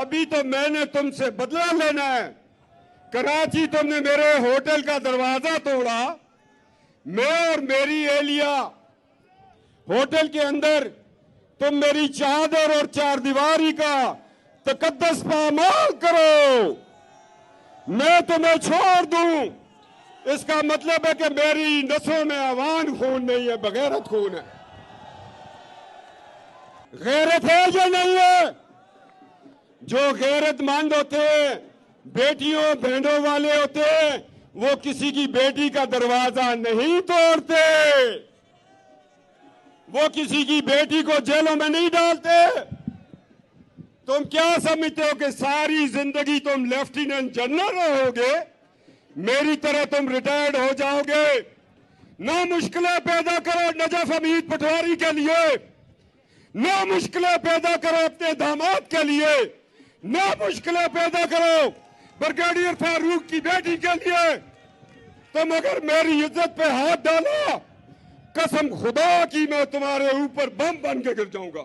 अभी तो मैंने तुमसे बदला लेना है। कराची तुमने मेरे होटल का दरवाजा तोड़ा, मैं और मेरी एहलिया होटल के अंदर तुम मेरी चादर और चारदीवारी का तकद्दस पामाल करो, मैं तुम्हें छोड़ दूं। इसका मतलब है कि मेरी नसों में अवान खून नहीं है, बगैरत खून है। गैरत है या नहीं है? जो गैरतमंद होते हैं, बेटियों बहनों वाले होते हैं, वो किसी की बेटी का दरवाजा नहीं तोड़ते, वो किसी की बेटी को जेलों में नहीं डालते। तुम क्या समझते हो कि सारी जिंदगी तुम लेफ्टिनेंट जनरल रहोगे, मेरी तरह तुम रिटायर्ड हो जाओगे? ना मुश्किलें पैदा करो नजफ हमीद पटवारी के लिए, ना मुश्किलें पैदा करो अपने दामाद के लिए, ना मुश्किलें पैदा करो ब्रिगेडियर फारूक की बेटी के लिए। तुम अगर मेरी इज्जत पे हाथ डालो, कसम खुदा की मैं तुम्हारे ऊपर बम बन के गिर जाऊंगा।